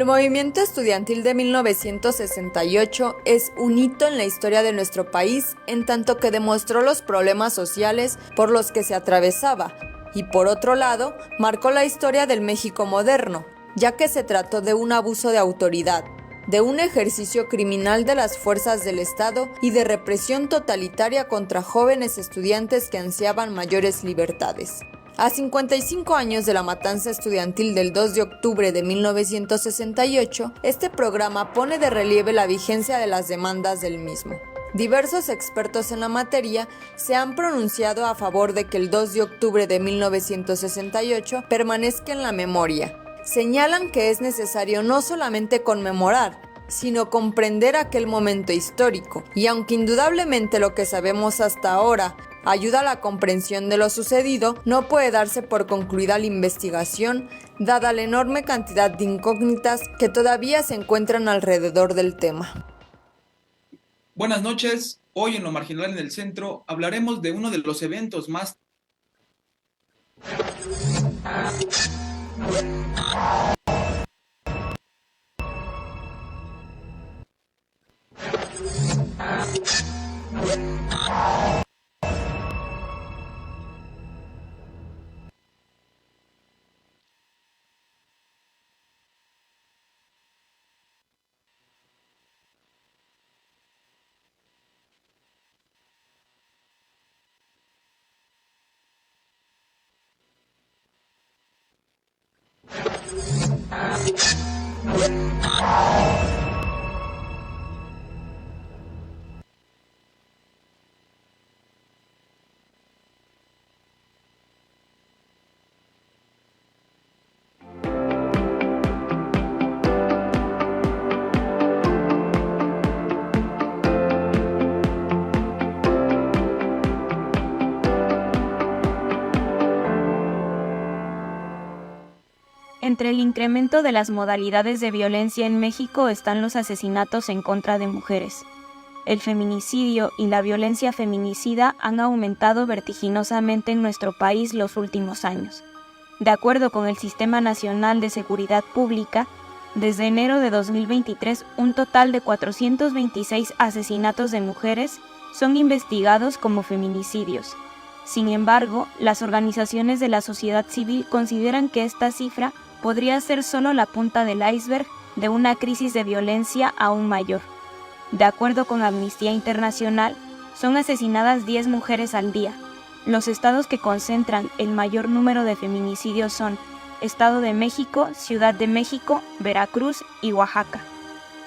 El movimiento estudiantil de 1968 es un hito en la historia de nuestro país, en tanto que demostró los problemas sociales por los que se atravesaba, y por otro lado, marcó la historia del México moderno, ya que se trató de un abuso de autoridad, de un ejercicio criminal de las fuerzas del Estado y de represión totalitaria contra jóvenes estudiantes que ansiaban mayores libertades. A 55 años de la matanza estudiantil del 2 de octubre de 1968, este programa pone de relieve la vigencia de las demandas del mismo. Diversos expertos en la materia se han pronunciado a favor de que el 2 de octubre de 1968 permanezca en la memoria. Señalan que es necesario no solamente conmemorar, sino comprender aquel momento histórico, y aunque indudablemente lo que sabemos hasta ahora ayuda a la comprensión de lo sucedido, no puede darse por concluida la investigación, dada la enorme cantidad de incógnitas que todavía se encuentran alrededor del tema. Buenas noches, hoy en Lo Marginal en el Centro hablaremos de uno de los eventos más Entre el incremento de las modalidades de violencia en México están los asesinatos en contra de mujeres. El feminicidio y la violencia feminicida han aumentado vertiginosamente en nuestro país los últimos años. De acuerdo con el Sistema Nacional de Seguridad Pública, desde enero de 2023, un total de 426 asesinatos de mujeres son investigados como feminicidios. Sin embargo, las organizaciones de la sociedad civil consideran que esta cifra podría ser solo la punta del iceberg de una crisis de violencia aún mayor. De acuerdo con Amnistía Internacional, son asesinadas 10 mujeres al día. Los estados que concentran el mayor número de feminicidios son Estado de México, Ciudad de México, Veracruz y Oaxaca.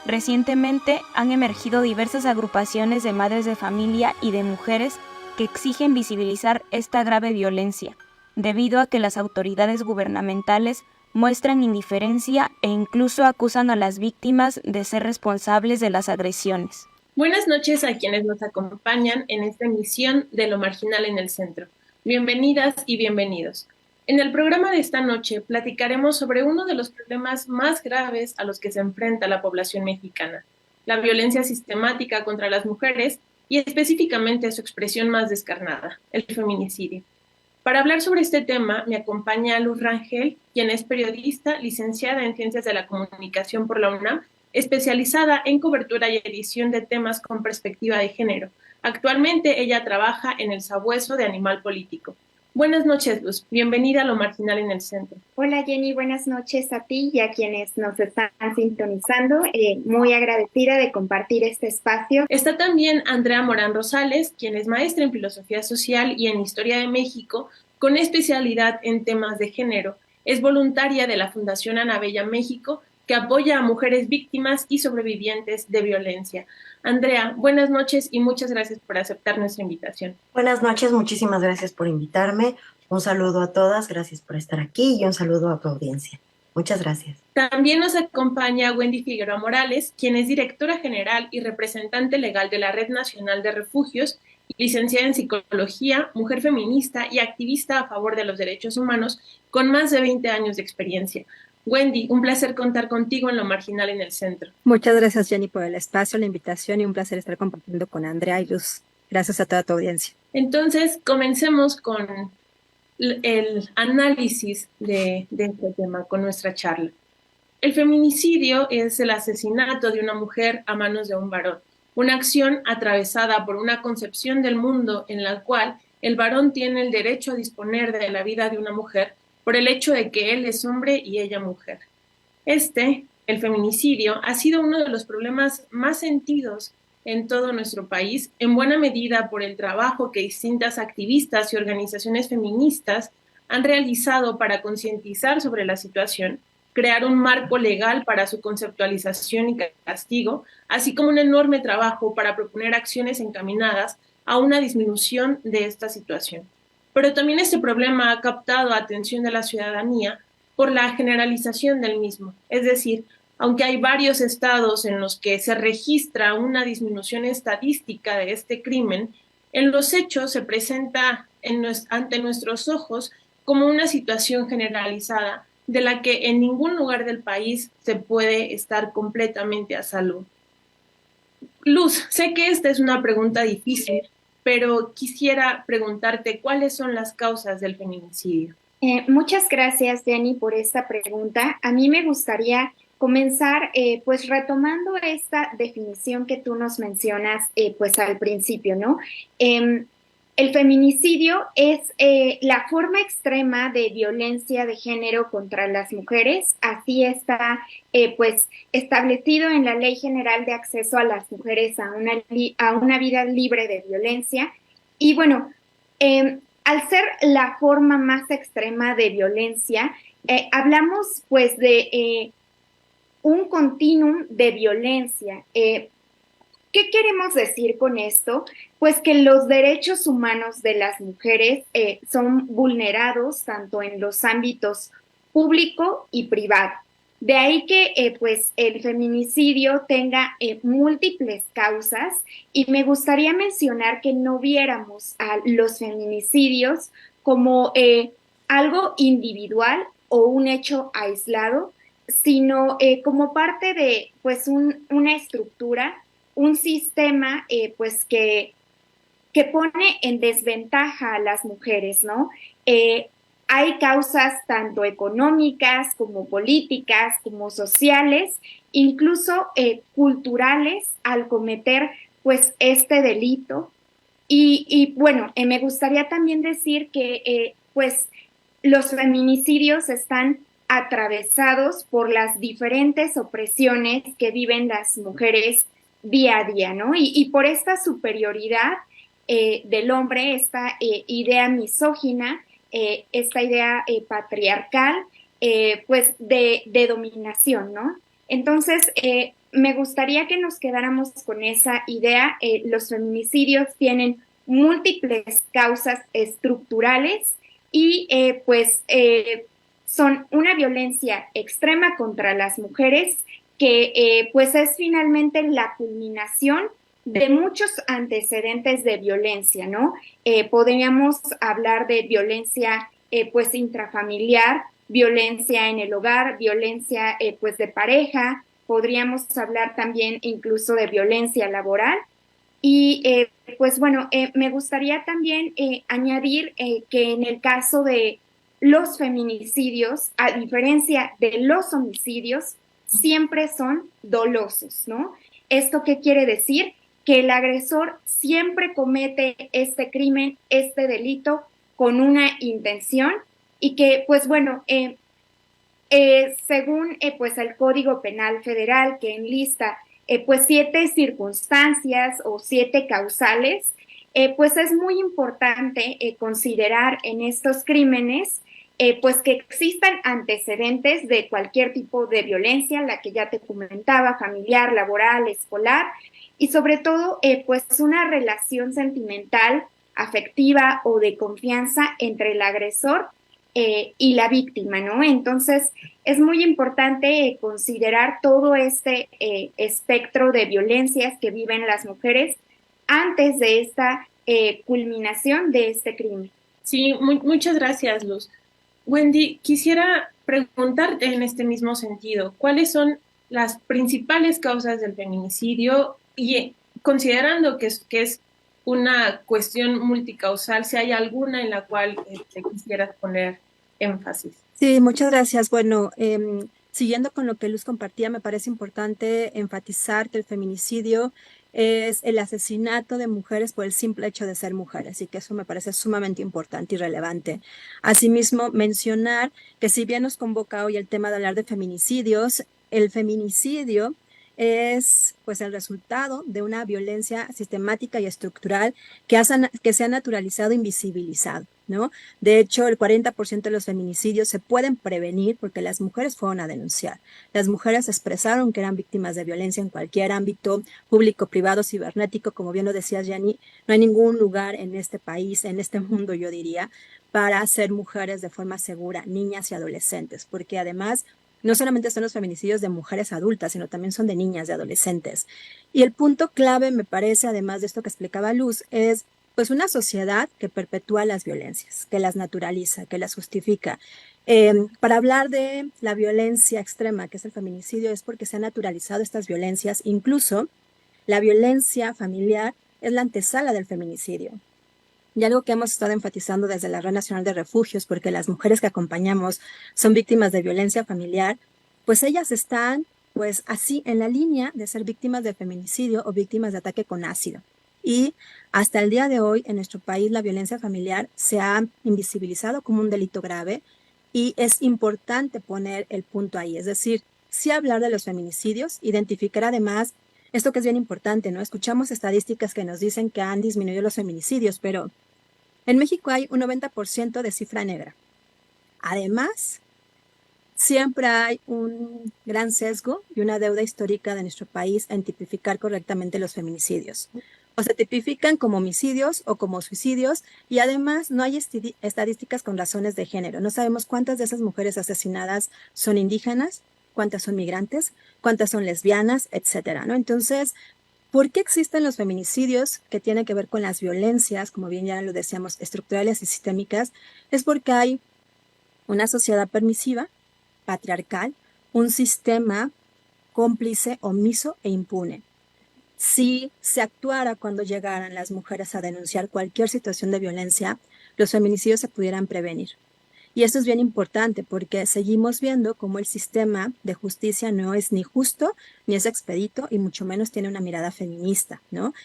Recientemente han emergido diversas agrupaciones de madres de familia y de mujeres que exigen visibilizar esta grave violencia, debido a que las autoridades gubernamentales muestran indiferencia e incluso acusan a las víctimas de ser responsables de las agresiones. Buenas noches a quienes nos acompañan en esta emisión de Lo Marginal en el Centro. Bienvenidas y bienvenidos. En el programa de esta noche platicaremos sobre uno de los problemas más graves a los que se enfrenta la población mexicana, la violencia sistemática contra las mujeres y específicamente su expresión más descarnada, el feminicidio. Para hablar sobre este tema me acompaña Luz Rangel, quien es periodista, licenciada en Ciencias de la Comunicación por la UNAM, especializada en cobertura y edición de temas con perspectiva de género. Actualmente ella trabaja en el Sabueso de Animal Político. Buenas noches, Luz. Bienvenida a Lo Marginal en el Centro. Hola, Jenny. Buenas noches a ti y a quienes nos están sintonizando. Muy agradecida de compartir este espacio. Está también Andrea Morán Rosales, quien es maestra en Filosofía Social y en Historia de México, con especialidad en temas de género. Es voluntaria de la Fundación Ana Bella México, que apoya a mujeres víctimas y sobrevivientes de violencia. Andrea, buenas noches y muchas gracias por aceptar nuestra invitación. Buenas noches, muchísimas gracias por invitarme. Un saludo a todas, gracias por estar aquí y un saludo a tu audiencia. Muchas gracias. También nos acompaña Wendy Figueroa Morales, quien es directora general y representante legal de la Red Nacional de Refugios, licenciada en Psicología, mujer feminista y activista a favor de los derechos humanos, con más de 20 años de experiencia. Wendy, un placer contar contigo en Lo Marginal en el Centro. Muchas gracias, Jenny, por el espacio, la invitación y un placer estar compartiendo con Andrea y Luz. Gracias a toda tu audiencia. Entonces, comencemos con el análisis de este tema, con nuestra charla. El feminicidio es el asesinato de una mujer a manos de un varón, una acción atravesada por una concepción del mundo en la cual el varón tiene el derecho a disponer de la vida de una mujer por el hecho de que él es hombre y ella mujer. El feminicidio, ha sido uno de los problemas más sentidos en todo nuestro país, en buena medida por el trabajo que distintas activistas y organizaciones feministas han realizado para concientizar sobre la situación, crear un marco legal para su conceptualización y castigo, así como un enorme trabajo para proponer acciones encaminadas a una disminución de esta situación. Pero también este problema ha captado atención de la ciudadanía por la generalización del mismo, es decir, aunque hay varios estados en los que se registra una disminución estadística de este crimen, en los hechos se presenta ante nuestros ojos como una situación generalizada de la que en ningún lugar del país se puede estar completamente a salvo. Luz, sé que esta es una pregunta difícil, pero quisiera preguntarte cuáles son las causas del feminicidio. Muchas gracias, Jenny, por esta pregunta. A mí me gustaría comenzar pues retomando esta definición que tú nos mencionas pues al principio, ¿no? El feminicidio es la forma extrema de violencia de género contra las mujeres. Así está pues establecido en la Ley General de Acceso a las Mujeres a una vida libre de violencia. Y bueno, al ser la forma más extrema de violencia, hablamos pues de un continuum de violencia. ¿Qué queremos decir con esto? Pues que los derechos humanos de las mujeres son vulnerados tanto en los ámbitos público y privado. De ahí que pues el feminicidio tenga múltiples causas, y me gustaría mencionar que no viéramos a los feminicidios como algo individual o un hecho aislado, sino como parte de pues una estructura, un sistema pues que pone en desventaja a las mujeres, ¿no? Hay causas tanto económicas como políticas, como sociales, incluso culturales al cometer pues este delito. Y bueno, me gustaría también decir que pues los feminicidios están atravesados por las diferentes opresiones que viven las mujeres día a día, ¿no? Y por esta superioridad del hombre, esta idea misógina, esta idea patriarcal, pues de dominación, ¿no? Entonces, me gustaría que nos quedáramos con esa idea. Los feminicidios tienen múltiples causas estructurales y pues son una violencia extrema contra las mujeres que pues es finalmente la culminación de muchos antecedentes de violencia, ¿no? Podríamos hablar de violencia pues intrafamiliar, violencia en el hogar, violencia pues de pareja, podríamos hablar también incluso de violencia laboral. Y pues bueno, me gustaría también añadir que en el caso de los feminicidios, a diferencia de los homicidios, siempre son dolosos, ¿no? ¿Esto qué quiere decir? Que el agresor siempre comete este crimen, este delito, con una intención, y que, pues bueno, según pues el Código Penal Federal, que enlista pues 7 circunstancias o 7 causales, pues es muy importante considerar en estos crímenes pues que existan antecedentes de cualquier tipo de violencia, la que ya te comentaba, familiar, laboral, escolar, y sobre todo pues una relación sentimental, afectiva o de confianza entre el agresor y la víctima, ¿no? Entonces es muy importante considerar todo este espectro de violencias que viven las mujeres antes de esta culminación de este crimen. Sí, muchas gracias, Luz. Wendy, quisiera preguntarte en este mismo sentido, ¿cuáles son las principales causas del feminicidio? Y considerando que es una cuestión multicausal, si hay alguna en la cual te quisieras poner énfasis. Sí, muchas gracias. Bueno, siguiendo con lo que Luz compartía, me parece importante enfatizar que el feminicidio es el asesinato de mujeres por el simple hecho de ser mujeres, y que eso me parece sumamente importante y relevante. Asimismo, mencionar que si bien nos convoca hoy el tema de hablar de feminicidios, el feminicidio es pues el resultado de una violencia sistemática y estructural que se ha naturalizado e invisibilizado, ¿no? De hecho, el 40% de los feminicidios se pueden prevenir porque las mujeres fueron a denunciar. Las mujeres expresaron que eran víctimas de violencia en cualquier ámbito, público, privado, cibernético, como bien lo decías, Jenny. No hay ningún lugar en este país, en este mundo, yo diría, para ser mujeres de forma segura, niñas y adolescentes, porque además no solamente son los feminicidios de mujeres adultas, sino también son de niñas, de adolescentes. Y el punto clave, me parece, además de esto que explicaba Luz, es pues una sociedad que perpetúa las violencias, que las naturaliza, que las justifica. Para hablar de la violencia extrema, que es el feminicidio, es porque se han naturalizado estas violencias. Incluso la violencia familiar es la antesala del feminicidio. Y algo que hemos estado enfatizando desde la Red Nacional de Refugios, porque las mujeres que acompañamos son víctimas de violencia familiar, pues ellas están pues así en la línea de ser víctimas de feminicidio o víctimas de ataque con ácido. Y hasta el día de hoy en nuestro país la violencia familiar se ha invisibilizado como un delito grave, y es importante poner el punto ahí. Es decir, sí hablar de los feminicidios, identificar además esto que es bien importante, ¿no? Escuchamos estadísticas que nos dicen que han disminuido los feminicidios, pero en México hay un 90% de cifra negra. Además, siempre hay un gran sesgo y una deuda histórica de nuestro país en tipificar correctamente los feminicidios. O se tipifican como homicidios o como suicidios, y además no hay estadísticas con razones de género. No sabemos cuántas de esas mujeres asesinadas son indígenas, cuántas son migrantes, cuántas son lesbianas, etcétera, ¿no? Entonces, ¿por qué existen los feminicidios que tienen que ver con las violencias, como bien ya lo decíamos, estructurales y sistémicas? Es porque hay una sociedad permisiva, patriarcal, un sistema cómplice, omiso e impune. Si se actuara cuando llegaran las mujeres a denunciar cualquier situación de violencia, los feminicidios se pudieran prevenir. Y esto es bien importante porque seguimos viendo cómo el sistema de justicia no es ni justo ni es expedito, y mucho menos tiene una mirada feminista, ¿no?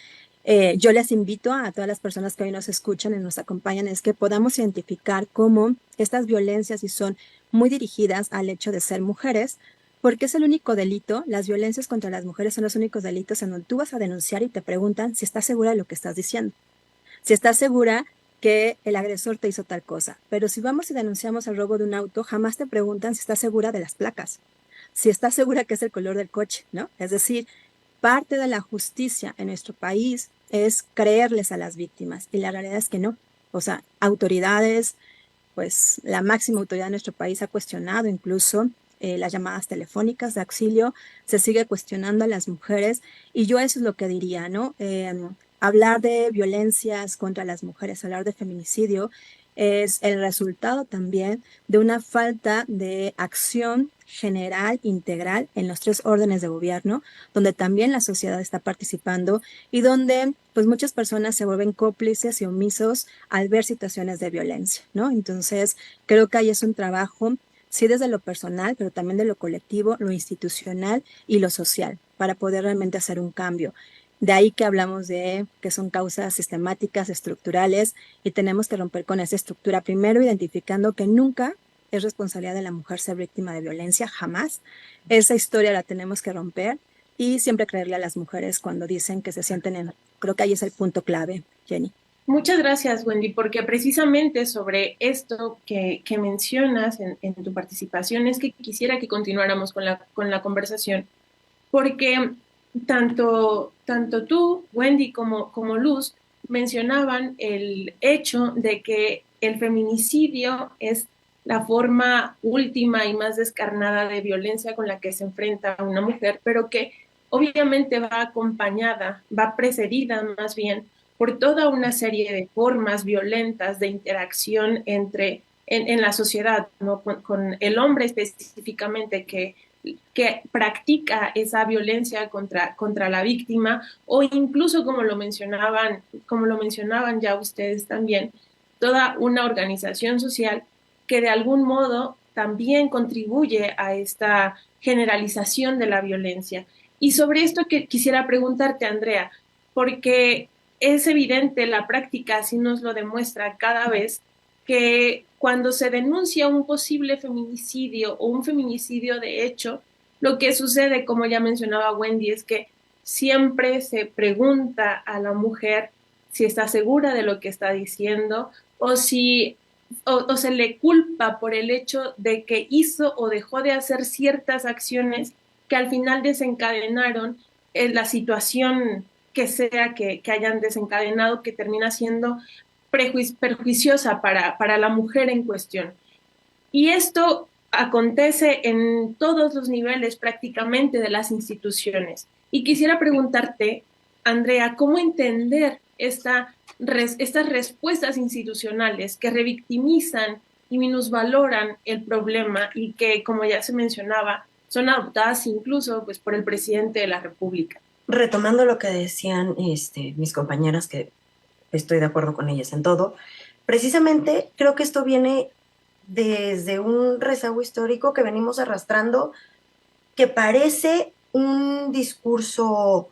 Yo les invito a todas las personas que hoy nos escuchan y nos acompañan, es que podamos identificar cómo estas violencias, si son muy dirigidas al hecho de ser mujeres, porque es el único delito. Las violencias contra las mujeres son los únicos delitos en donde tú vas a denunciar y te preguntan si estás segura de lo que estás diciendo, si estás segura que el agresor te hizo tal cosa. Pero si vamos y denunciamos el robo de un auto, jamás te preguntan si estás segura de las placas, si estás segura que es el color del coche, ¿no? Es decir, parte de la justicia en nuestro país es creerles a las víctimas, y la realidad es que no. O sea, autoridades, pues la máxima autoridad de nuestro país ha cuestionado incluso las llamadas telefónicas de auxilio, se sigue cuestionando a las mujeres, y yo eso es lo que diría, ¿no? Hablar de violencias contra las mujeres, hablar de feminicidio, es el resultado también de una falta de acción general, integral, en los 3 órdenes de gobierno, donde también la sociedad está participando y donde pues muchas personas se vuelven cómplices y omisos al ver situaciones de violencia, ¿no? Entonces, creo que ahí es un trabajo, sí, desde lo personal, pero también de lo colectivo, lo institucional y lo social, para poder realmente hacer un cambio. De ahí que hablamos de que son causas sistemáticas, estructurales, y tenemos que romper con esa estructura, primero identificando que nunca es responsabilidad de la mujer ser víctima de violencia, jamás. Esa historia la tenemos que romper, y siempre creerle a las mujeres cuando dicen que se sienten en... Creo que ahí es el punto clave, Jenny. Muchas gracias, Wendy, porque precisamente sobre esto que mencionas en tu participación es que quisiera que continuáramos con la conversación, porque tanto tú, Wendy, como Luz, mencionaban el hecho de que el feminicidio es la forma última y más descarnada de violencia con la que se enfrenta una mujer, pero que obviamente va acompañada, va precedida más bien por toda una serie de formas violentas de interacción en la sociedad, ¿no? Con el hombre específicamente que practica esa violencia contra la víctima, o incluso como lo mencionaban ya ustedes también, toda una organización social que de algún modo también contribuye a esta generalización de la violencia. Y sobre esto que quisiera preguntarte, Andrea, porque es evidente, la práctica así nos lo demuestra cada vez, que cuando se denuncia un posible feminicidio o un feminicidio de hecho, lo que sucede, como ya mencionaba Wendy, es que siempre se pregunta a la mujer si está segura de lo que está diciendo o si o se le culpa por el hecho de que hizo o dejó de hacer ciertas acciones que al final desencadenaron la situación que sea que hayan desencadenado, que termina siendo perjuiciosa para la mujer en cuestión. Y esto acontece en todos los niveles prácticamente de las instituciones. Y quisiera preguntarte, Andrea, ¿cómo entender estas respuestas institucionales que revictimizan y minusvaloran el problema y que, como ya se mencionaba, son adoptadas incluso pues, por el presidente de la República? Retomando lo que decían mis compañeras, que estoy de acuerdo con ellas en todo, precisamente creo que esto viene desde un rezago histórico que venimos arrastrando, que parece un discurso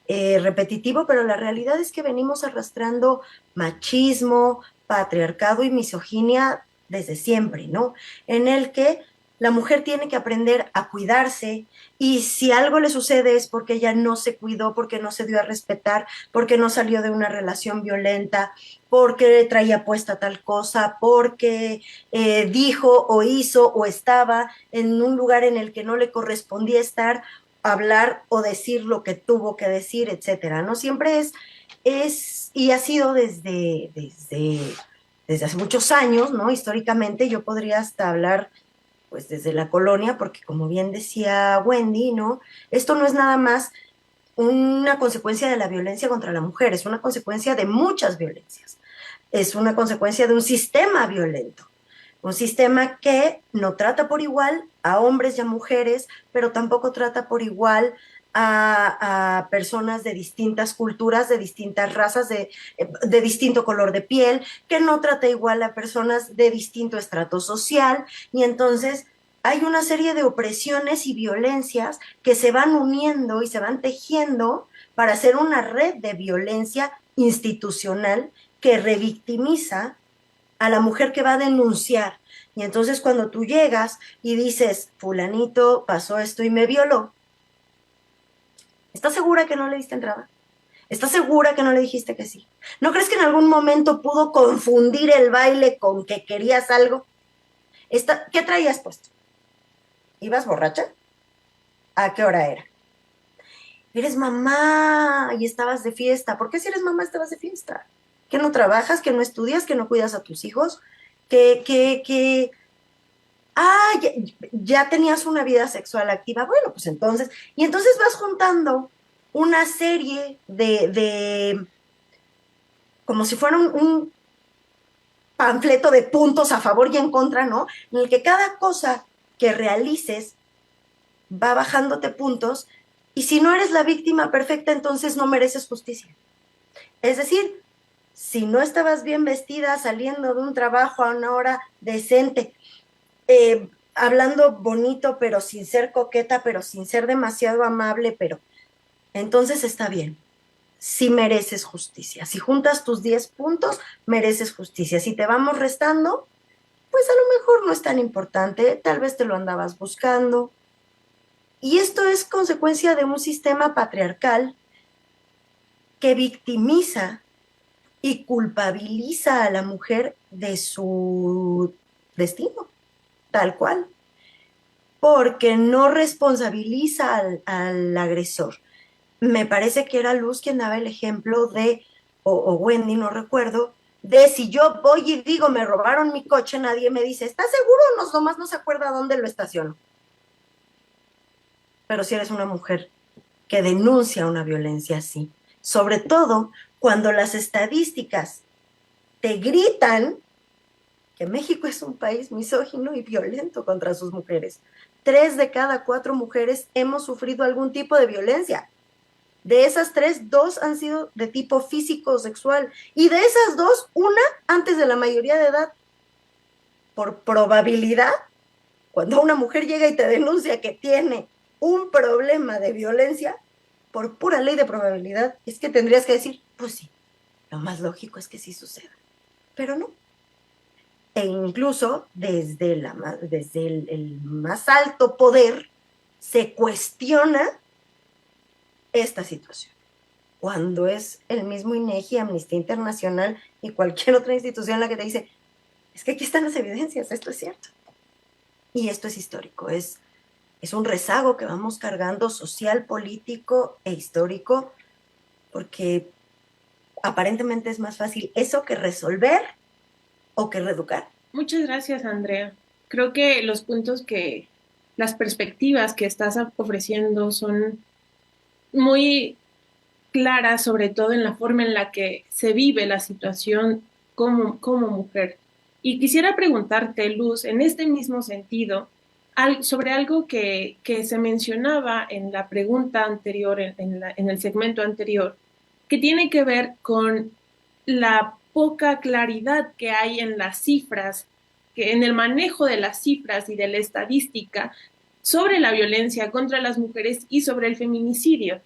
repetitivo, pero la realidad es que venimos arrastrando machismo, patriarcado y misoginia desde siempre, ¿no? En el que la mujer tiene que aprender a cuidarse y si algo le sucede es porque ella no se cuidó, porque no se dio a respetar, porque no salió de una relación violenta, porque traía puesta tal cosa, porque dijo o hizo o estaba en un lugar en el que no le correspondía estar, hablar o decir lo que tuvo que decir, etcétera, ¿no? Siempre es y ha sido desde hace muchos años, ¿no? Históricamente yo podría hasta hablar pues desde la colonia, porque como bien decía Wendy, ¿no? Esto no es nada más una consecuencia de la violencia contra la mujer, es una consecuencia de muchas violencias, es una consecuencia de un sistema violento, un sistema que no trata por igual a hombres y a mujeres, pero tampoco trata por igual a personas de distintas culturas, de distintas razas, de distinto color de piel, que no trata igual a personas de distinto estrato social, y entonces hay una serie de opresiones y violencias que se van uniendo y se van tejiendo para hacer una red de violencia institucional que revictimiza a la mujer que va a denunciar. Y entonces cuando tú llegas y dices, fulanito pasó esto y me violó, ¿estás segura que no le diste entrada? ¿Estás segura que no le dijiste que sí? ¿No crees que en algún momento pudo confundir el baile con que querías algo? ¿Qué traías puesto? ¿Ibas borracha? ¿A qué hora era? Eres mamá y estabas de fiesta. ¿Por qué si eres mamá estabas de fiesta? ¿Que no trabajas? ¿Que no estudias? ¿Que no cuidas a tus hijos? Ya tenías una vida sexual activa. Bueno, pues entonces vas juntando una serie de como si fuera un panfleto de puntos a favor y en contra, ¿no? En el que cada cosa que realices va bajándote puntos, y si no eres la víctima perfecta, entonces no mereces justicia. Es decir, si no estabas bien vestida, saliendo de un trabajo a una hora decente, hablando bonito, pero sin ser coqueta, pero sin ser demasiado amable, pero entonces está bien. Si mereces justicia. Si juntas tus 10 puntos, mereces justicia. Si te vamos restando, pues a lo mejor no es tan importante, tal vez te lo andabas buscando. Y esto es consecuencia de un sistema patriarcal que victimiza y culpabiliza a la mujer de su destino, tal cual, porque no responsabiliza al agresor. Me parece que era Luz quien daba el ejemplo o Wendy, no recuerdo, de si yo voy y digo, me robaron mi coche, nadie me dice, ¿estás seguro? Nomás no se acuerda dónde lo estaciono. Pero si eres una mujer que denuncia una violencia así, sobre todo cuando las estadísticas te gritan que México es un país misógino y violento contra sus mujeres. 3 de cada 4 mujeres hemos sufrido algún tipo de violencia. De esas 3, 2 han sido de tipo físico o sexual. Y de esas 2, una antes de la mayoría de edad. Por probabilidad, Cuando una mujer llega y te denuncia que tiene un problema de violencia, por pura ley de probabilidad, es que tendrías que decir, pues sí, lo más lógico es que sí suceda. Pero no. E incluso desde el más alto poder se cuestiona esta situación. Cuando es el mismo INEGI, Amnistía Internacional y cualquier otra institución la que te dice, es que aquí están las evidencias, esto es cierto. Y esto es histórico, es un rezago que vamos cargando social, político e histórico, porque aparentemente es más fácil eso que resolver o que reeducar. Muchas gracias, Andrea. Creo que las perspectivas que estás ofreciendo son muy claras, sobre todo en la forma en la que se vive la situación como mujer. Y quisiera preguntarte, Luz, en este mismo sentido, sobre algo que se mencionaba en la pregunta anterior, en el segmento anterior, que tiene que ver con la poca claridad que hay en las cifras, que en el manejo de las cifras y de la estadística sobre la violencia contra las mujeres y sobre el feminicidio.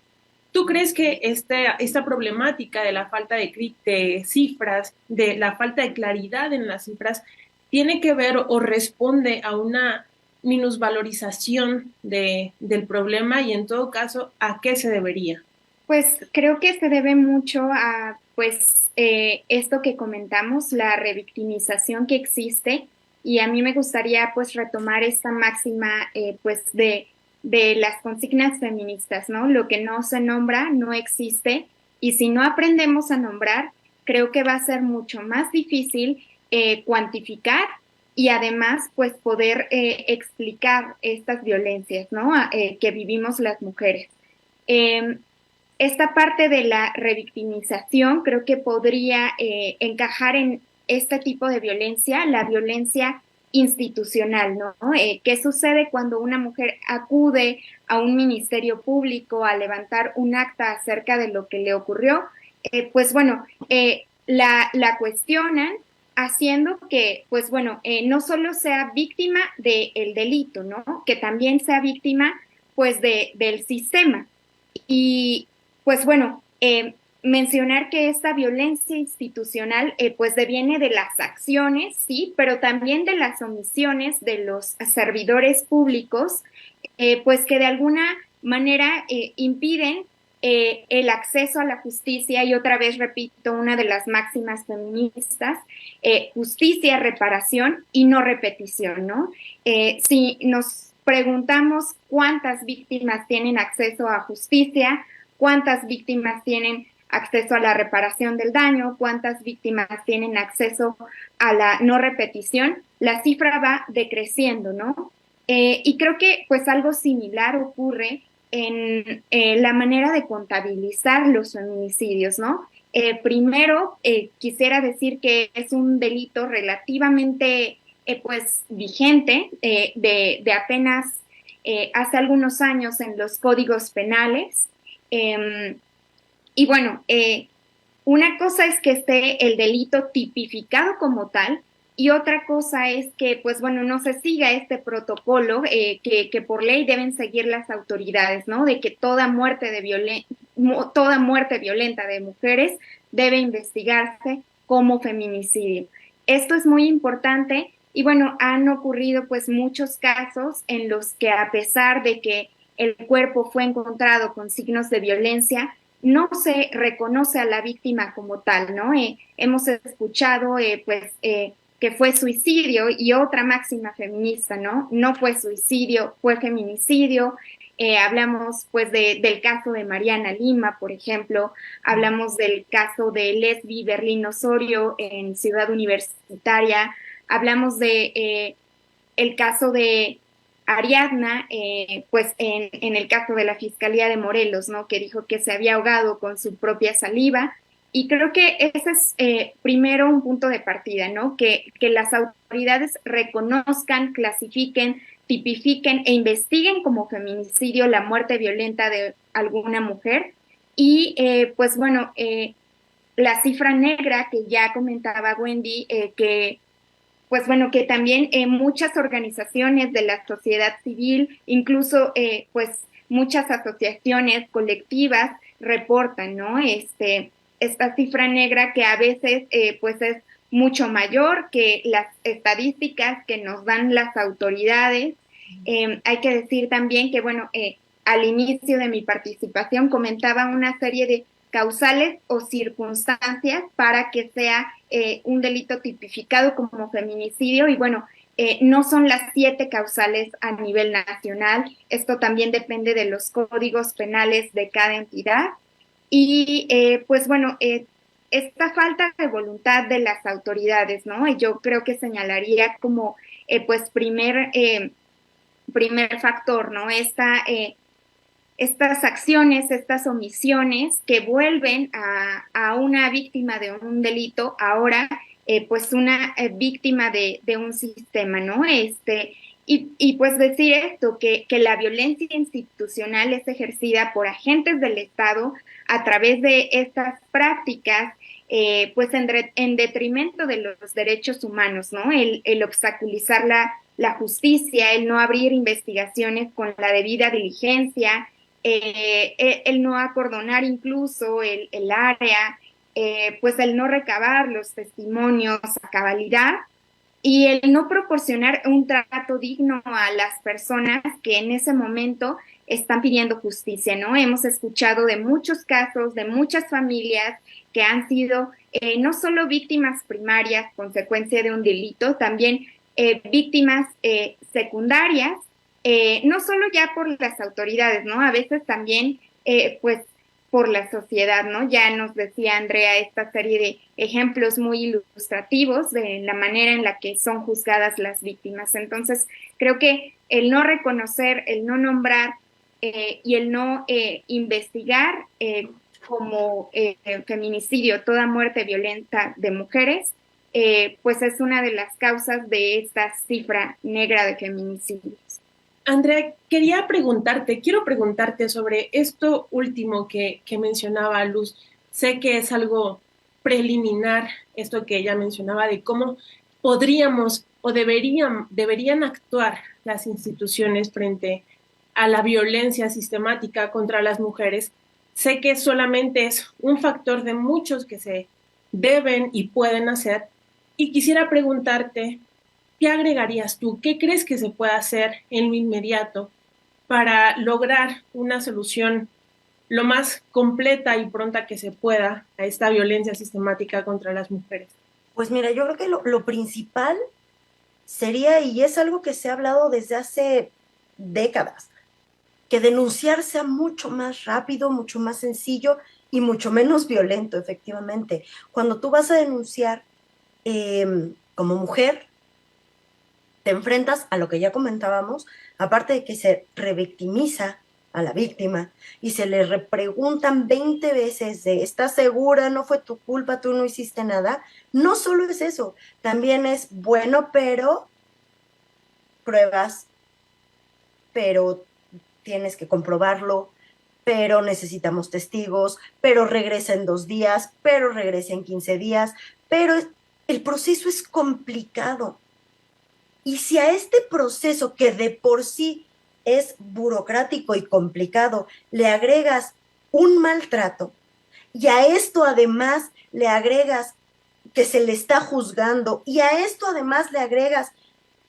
¿Tú crees que esta problemática de la falta de cifras, de la falta de claridad en las cifras, tiene que ver o responde a una minusvalorización del problema y en todo caso, ¿a qué se debería? Pues creo que se debe mucho a esto que comentamos, la revictimización que existe, y a mí me gustaría pues retomar esta máxima de las consignas feministas, ¿no? Lo que no se nombra no existe, y si no aprendemos a nombrar, creo que va a ser mucho más difícil cuantificar y además pues poder explicar estas violencias, ¿no? Que vivimos las mujeres. Esta parte de la revictimización creo que podría encajar en este tipo de violencia, la violencia institucional, ¿no? ¿Qué sucede cuando una mujer acude a un ministerio público a levantar un acta acerca de lo que le ocurrió? La cuestionan haciendo que, no solo sea víctima del delito, ¿no? Que también sea víctima, pues, del sistema. Y, mencionar que esta violencia institucional pues deviene de las acciones, sí, pero también de las omisiones de los servidores públicos, pues que de alguna manera impiden el acceso a la justicia, y otra vez repito una de las máximas feministas, justicia, reparación y no repetición, ¿no? Si nos preguntamos cuántas víctimas tienen acceso a justicia, cuántas víctimas tienen acceso a la reparación del daño, cuántas víctimas tienen acceso a la no repetición, la cifra va decreciendo, ¿no? Y creo que pues algo similar ocurre en la manera de contabilizar los feminicidios, ¿no? Primero, quisiera decir que es un delito relativamente vigente, de apenas hace algunos años en los códigos penales. Una cosa es que esté el delito tipificado como tal, y otra cosa es que, no se siga este protocolo que por ley deben seguir las autoridades, ¿no? De que toda muerte violenta de mujeres debe investigarse como feminicidio. Esto es muy importante y, han ocurrido pues muchos casos en los que, a pesar de que el cuerpo fue encontrado con signos de violencia, no se reconoce a la víctima como tal, ¿no? Hemos escuchado, que fue suicidio, y otra máxima feminista, ¿no? No fue suicidio, fue feminicidio. Hablamos, del caso de Mariana Lima, por ejemplo. Hablamos del caso de Lesbi Berlín Osorio en Ciudad Universitaria. Hablamos de el caso de Ariadna, en el caso de la Fiscalía de Morelos, ¿no? Que dijo que se había ahogado con su propia saliva. Y creo que ese es primero un punto de partida, ¿no? Que las autoridades reconozcan, clasifiquen, tipifiquen e investiguen como feminicidio la muerte violenta de alguna mujer. Y la cifra negra que ya comentaba Wendy, que pues bueno, que también muchas organizaciones de la sociedad civil, incluso pues muchas asociaciones colectivas reportan, ¿no? Esta cifra negra que a veces pues es mucho mayor que las estadísticas que nos dan las autoridades. Hay que decir también que, bueno, al inicio de mi participación comentaba una serie de causales o circunstancias para que sea un delito tipificado como feminicidio y bueno, no son las 7 causales a nivel nacional, esto también depende de los códigos penales de cada entidad y pues bueno, esta falta de voluntad de las autoridades, ¿no? Yo creo que señalaría como pues primer factor, ¿no? Estas acciones, estas omisiones que vuelven a una víctima de un delito, ahora pues una víctima de un sistema, ¿no? Y pues decir esto, que la violencia institucional es ejercida por agentes del Estado a través de estas prácticas, pues en detrimento de los derechos humanos, ¿no? El obstaculizar la justicia, el no abrir investigaciones con la debida diligencia, el no acordonar incluso el área, pues el no recabar los testimonios a cabalidad y el no proporcionar un trato digno a las personas que en ese momento están pidiendo justicia, ¿no? Hemos escuchado de muchos casos, de muchas familias que han sido no solo víctimas primarias, consecuencia de un delito, también víctimas secundarias, no solo ya por las autoridades, ¿no? A veces también, pues, por la sociedad, ¿no? Ya nos decía Andrea esta serie de ejemplos muy ilustrativos de la manera en la que son juzgadas las víctimas. Entonces, creo que el no reconocer, el no nombrar y el no investigar como feminicidio toda muerte violenta de mujeres, pues es una de las causas de esta cifra negra de feminicidios. Andrea, quiero preguntarte sobre esto último que mencionaba Luz. Sé que es algo preliminar, esto que ella mencionaba de cómo podríamos o deberían actuar las instituciones frente a la violencia sistemática contra las mujeres. Sé que solamente es un factor de muchos que se deben y pueden hacer. Y quisiera preguntarte, ¿qué agregarías tú? ¿Qué crees que se puede hacer en lo inmediato para lograr una solución lo más completa y pronta que se pueda a esta violencia sistemática contra las mujeres? Pues mira, yo creo que lo principal sería, y es algo que se ha hablado desde hace décadas, que denunciar sea mucho más rápido, mucho más sencillo y mucho menos violento, efectivamente. Cuando tú vas a denunciar como mujer, te enfrentas a lo que ya comentábamos, aparte de que se revictimiza a la víctima y se le repreguntan 20 veces de ¿estás segura? No fue tu culpa, tú no hiciste nada. No solo es eso, también es bueno, pero pruebas, pero tienes que comprobarlo, pero necesitamos testigos, pero regresa en 2 días, pero regresa en 15 días, pero el proceso es complicado. Y si a este proceso, que de por sí es burocrático y complicado, le agregas un maltrato, y a esto además le agregas que se le está juzgando, y a esto además le agregas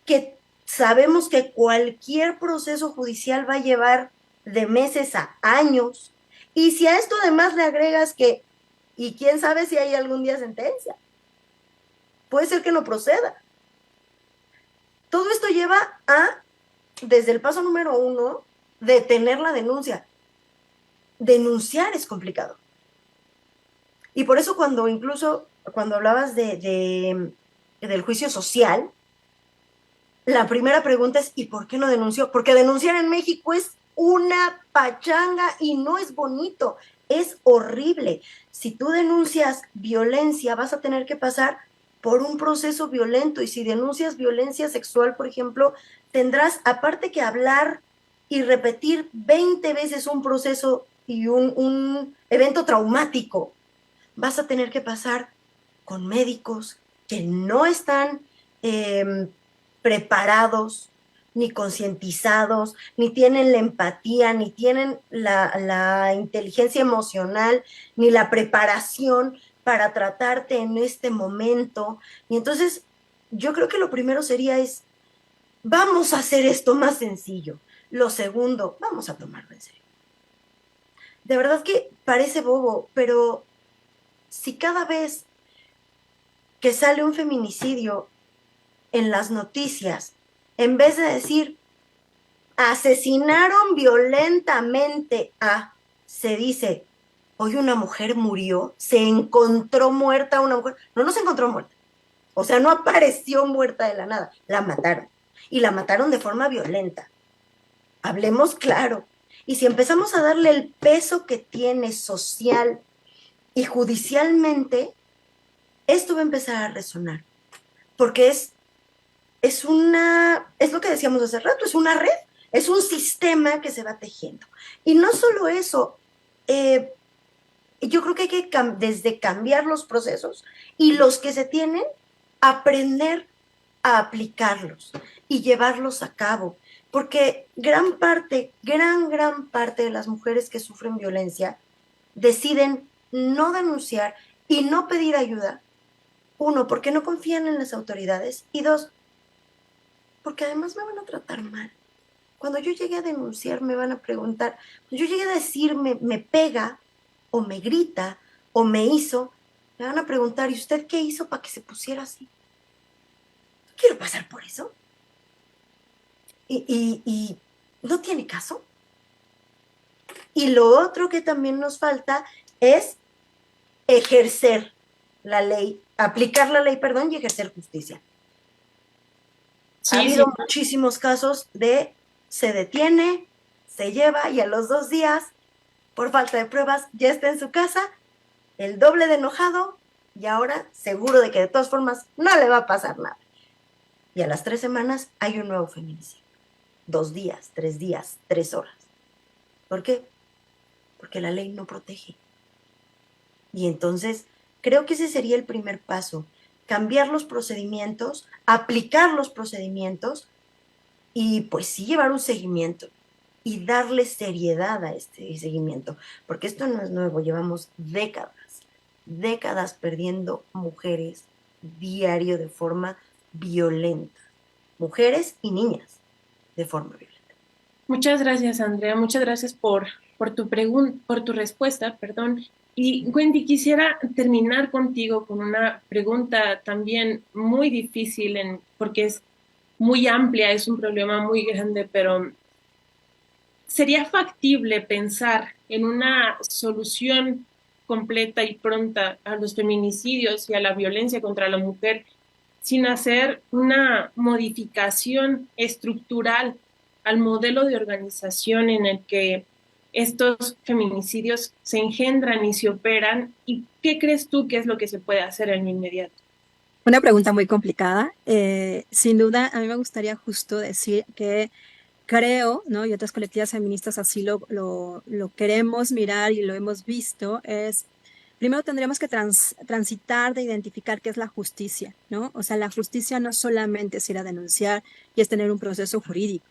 que sabemos que cualquier proceso judicial va a llevar de meses a años, y si a esto además le agregas que, y quién sabe si hay algún día sentencia, puede ser que no proceda. Todo esto lleva a, desde el paso número 1, detener la denuncia. Denunciar es complicado. Y por eso cuando hablabas del juicio social, la primera pregunta es, ¿y por qué no denunció? Porque denunciar en México es una pachanga y no es bonito, es horrible. Si tú denuncias violencia, vas a tener que pasar por un proceso violento, y si denuncias violencia sexual, por ejemplo, tendrás aparte que hablar y repetir 20 veces un proceso y un evento traumático. Vas a tener que pasar con médicos que no están preparados, ni concientizados, ni tienen la empatía, ni tienen la inteligencia emocional, ni la preparación para tratarte en este momento. Y entonces yo creo que lo primero sería vamos a hacer esto más sencillo. Lo segundo, vamos a tomarlo en serio. De verdad que parece bobo, pero si cada vez que sale un feminicidio en las noticias, en vez de decir asesinaron violentamente se dice hoy una mujer murió, se encontró muerta una mujer, no se encontró muerta, o sea, no apareció muerta de la nada, la mataron, y la mataron de forma violenta. Hablemos claro. Y si empezamos a darle el peso que tiene social y judicialmente, esto va a empezar a resonar, porque es lo que decíamos hace rato, es una red, es un sistema que se va tejiendo. Y no solo eso, yo creo que hay que desde cambiar los procesos y los que se tienen, aprender a aplicarlos y llevarlos a cabo, porque gran parte de las mujeres que sufren violencia deciden no denunciar y no pedir ayuda. Uno, porque no confían en las autoridades, y dos, porque además me van a tratar mal. Cuando yo llegue a denunciar me van a preguntar, cuando yo llegue a decir me pega o me grita o me hizo, me van a preguntar, ¿y usted qué hizo para que se pusiera así? Quiero pasar por eso. Y no tiene caso. Y lo otro que también nos falta es ejercer la ley, aplicar la ley, y ejercer justicia. Sí, ha habido muchísimos casos de se detiene, se lleva y a los 2 días, por falta de pruebas, ya está en su casa, el doble de enojado y ahora seguro de que de todas formas no le va a pasar nada. Y a las 3 semanas hay un nuevo feminicidio. 2 días, 3 días, 3 horas. ¿Por qué? Porque la ley no protege. Y entonces creo que ese sería el primer paso, cambiar los procedimientos, aplicar los procedimientos y pues sí llevar un seguimiento y darle seriedad a este seguimiento, porque esto no es nuevo, llevamos décadas perdiendo mujeres diario de forma violenta, mujeres y niñas de forma violenta. Muchas gracias, Andrea, muchas gracias por tu respuesta, perdón. Y Wendy, quisiera terminar contigo con una pregunta también muy difícil, porque es muy amplia, es un problema muy grande, pero ¿sería factible pensar en una solución completa y pronta a los feminicidios y a la violencia contra la mujer sin hacer una modificación estructural al modelo de organización en el que estos feminicidios se engendran y se operan? ¿Y qué crees tú que es lo que se puede hacer en lo inmediato? Una pregunta muy complicada. Sin duda, a mí me gustaría justo decir que creo, ¿no? Y otras colectivas feministas así lo queremos mirar y lo hemos visto, primero tendríamos que transitar de identificar qué es la justicia, ¿no? O sea, la justicia no solamente es ir a denunciar y es tener un proceso jurídico.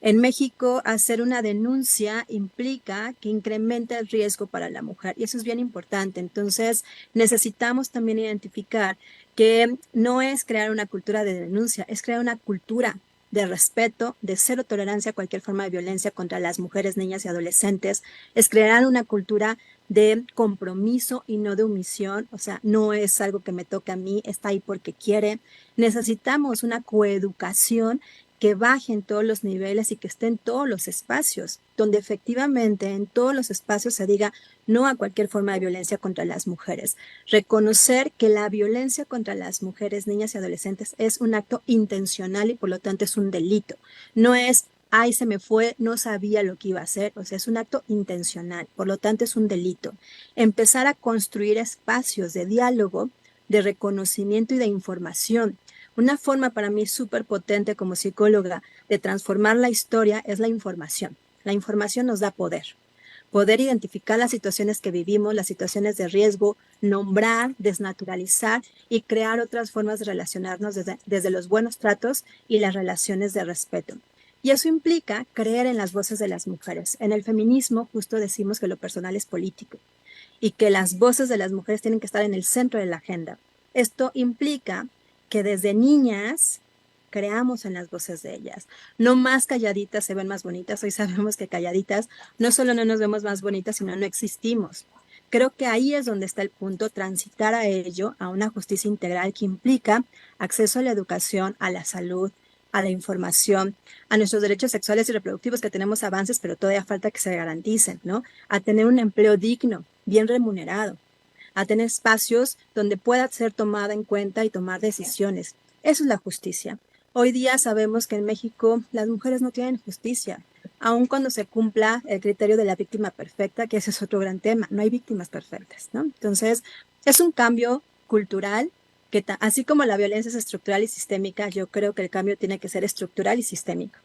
En México, hacer una denuncia implica que incrementa el riesgo para la mujer y eso es bien importante. Entonces, necesitamos también identificar que no es crear una cultura de denuncia, es crear una cultura de respeto, de cero tolerancia a cualquier forma de violencia contra las mujeres, niñas y adolescentes, es crear una cultura de compromiso y no de omisión, o sea, no es algo que me toca a mí, está ahí porque quiere. Necesitamos una coeducación que baje en todos los niveles y que esté en todos los espacios, donde efectivamente en todos los espacios se diga no a cualquier forma de violencia contra las mujeres. Reconocer que la violencia contra las mujeres, niñas y adolescentes es un acto intencional y por lo tanto es un delito. No es, ay, se me fue, no sabía lo que iba a hacer, o sea, es un acto intencional, por lo tanto es un delito. Empezar a construir espacios de diálogo, de reconocimiento y de información. Una forma para mí súper potente como psicóloga de transformar la historia es la información. La información nos da poder. poder identificar las situaciones que vivimos, las situaciones de riesgo, nombrar, desnaturalizar y crear otras formas de relacionarnos desde los buenos tratos y las relaciones de respeto. Y eso implica creer en las voces de las mujeres. En el feminismo justo decimos que lo personal es político y que las voces de las mujeres tienen que estar en el centro de la agenda. Esto implica que desde niñas creamos en las voces de ellas. No más calladitas se ven más bonitas. Hoy sabemos que calladitas no solo no nos vemos más bonitas, sino no existimos. Creo que ahí es donde está el punto, transitar a ello, a una justicia integral que implica acceso a la educación, a la salud, a la información, a nuestros derechos sexuales y reproductivos, que tenemos avances, pero todavía falta que se garanticen, ¿no? A tener un empleo digno, bien remunerado, a tener espacios donde pueda ser tomada en cuenta y tomar decisiones. Eso es la justicia. Hoy día sabemos que en México las mujeres no tienen justicia, aun cuando se cumpla el criterio de la víctima perfecta, que ese es otro gran tema. No hay víctimas perfectas, ¿no? Entonces, es un cambio cultural que así como la violencia es estructural y sistémica, yo creo que el cambio tiene que ser estructural y sistémico,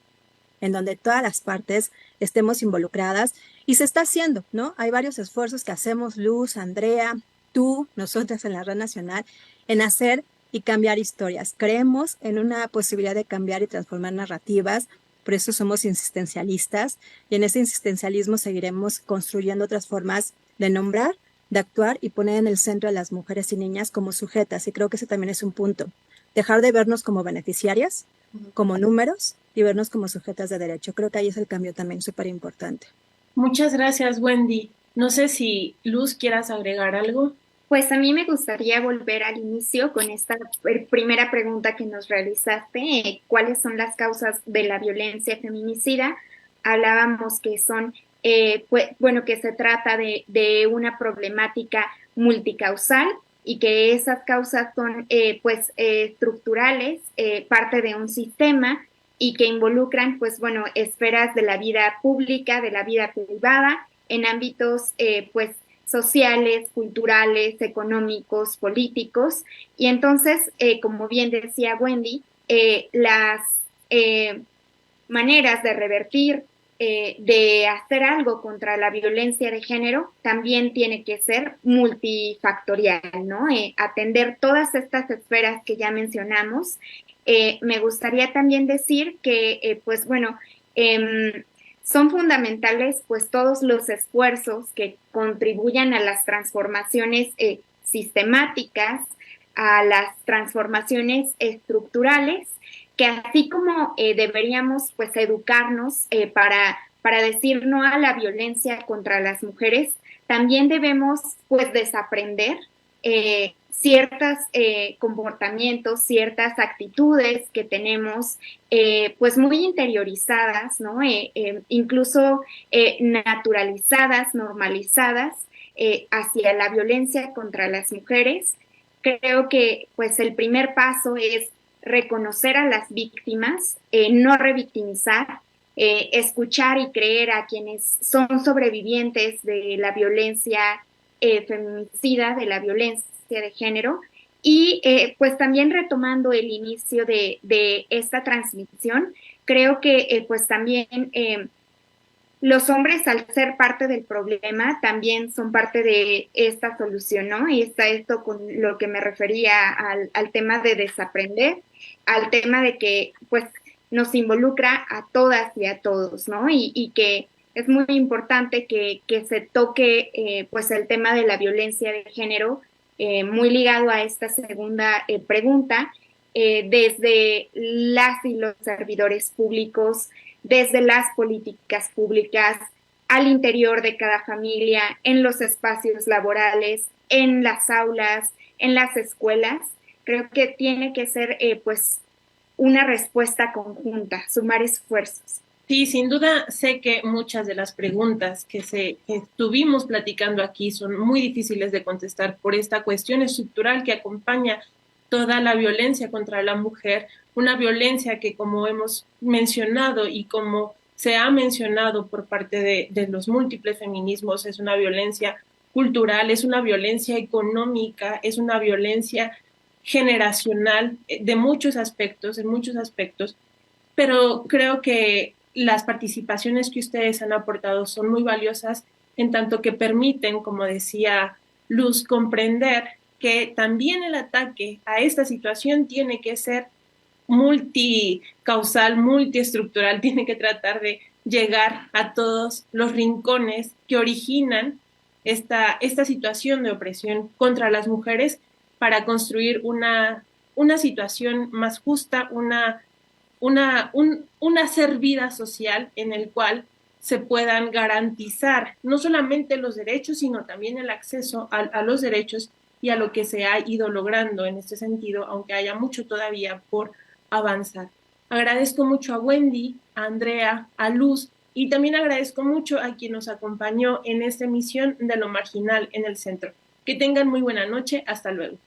en donde todas las partes estemos involucradas y se está haciendo, ¿no? Hay varios esfuerzos que hacemos, Luz, Andrea, tú, nosotras en la Red Nacional, en hacer y cambiar historias. Creemos en una posibilidad de cambiar y transformar narrativas, por eso somos insistencialistas y en ese insistencialismo seguiremos construyendo otras formas de nombrar, de actuar y poner en el centro a las mujeres y niñas como sujetas, y creo que ese también es un punto. Dejar de vernos como beneficiarias, como números, y vernos como sujetas de derecho. Creo que ahí es el cambio también súper importante. Muchas gracias, Wendy. No sé si Luz quieras agregar algo. Pues a mí me gustaría volver al inicio con esta primera pregunta que nos realizaste, ¿cuáles son las causas de la violencia feminicida? Hablábamos que son, que se trata de una problemática multicausal y que esas causas son estructurales, parte de un sistema y que involucran esferas de la vida pública, de la vida privada, en ámbitos sociales, culturales, económicos, políticos. Y entonces, como bien decía Wendy, las maneras de revertir, de hacer algo contra la violencia de género, también tiene que ser multifactorial, ¿no? Atender todas estas esferas que ya mencionamos. Me gustaría también decir que, son fundamentales pues todos los esfuerzos que contribuyan a las transformaciones sistemáticas, a las transformaciones estructurales, que así como deberíamos pues educarnos para decir no a la violencia contra las mujeres, también debemos pues desaprender ciertos comportamientos, ciertas actitudes que tenemos pues muy interiorizadas, ¿no? Incluso naturalizadas, normalizadas hacia la violencia contra las mujeres. Creo que pues el primer paso es reconocer a las víctimas, no revictimizar, escuchar y creer a quienes son sobrevivientes de la violencia feminicida, de la violencia de género, y pues también retomando el inicio de esta transmisión, creo que pues también los hombres, al ser parte del problema, también son parte de esta solución, ¿no? Y está esto con lo que me refería al tema de desaprender, al tema de que pues nos involucra a todas y a todos, ¿no? Y que es muy importante que se toque pues el tema de la violencia de género, muy ligado a esta segunda pregunta, desde las y los servidores públicos, desde las políticas públicas, al interior de cada familia, en los espacios laborales, en las aulas, en las escuelas. Creo que tiene que ser pues una respuesta conjunta, sumar esfuerzos. Sí, sin duda sé que muchas de las preguntas que estuvimos platicando aquí son muy difíciles de contestar por esta cuestión estructural que acompaña toda la violencia contra la mujer, una violencia que, como hemos mencionado y como se ha mencionado por parte de los múltiples feminismos, es una violencia cultural, es una violencia económica, es una violencia generacional en muchos aspectos, pero creo que las participaciones que ustedes han aportado son muy valiosas en tanto que permiten, como decía Luz, comprender que también el ataque a esta situación tiene que ser multicausal, multiestructural, tiene que tratar de llegar a todos los rincones que originan esta situación de opresión contra las mujeres para construir una situación más justa, una hacer vida social en el cual se puedan garantizar no solamente los derechos, sino también el acceso a los derechos y a lo que se ha ido logrando en este sentido, aunque haya mucho todavía por avanzar. Agradezco mucho a Wendy, a Andrea, a Luz, y también agradezco mucho a quien nos acompañó en esta emisión de Lo Marginal en el Centro. Que tengan muy buena noche. Hasta luego.